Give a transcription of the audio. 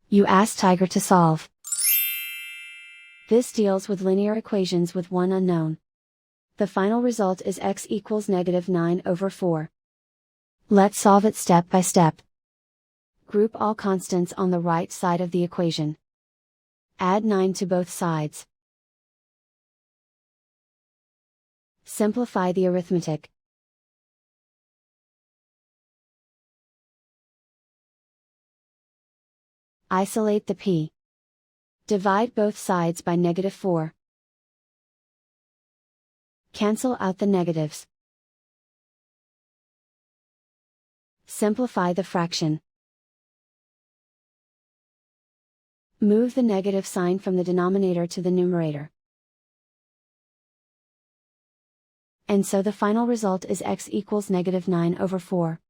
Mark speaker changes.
Speaker 1: You ask Tiger to solve. This deals with linear equations with one unknown. The final result is x equals -9/4. Let's solve it step by step. Group all constants on the right side of the equation. Add 9 to both sides. Simplify the arithmetic. Isolate the p. Divide both sides by -4. Cancel out the negatives. Simplify the fraction. Move the negative sign from the denominator to the numerator. And so the final result is x equals -9/4.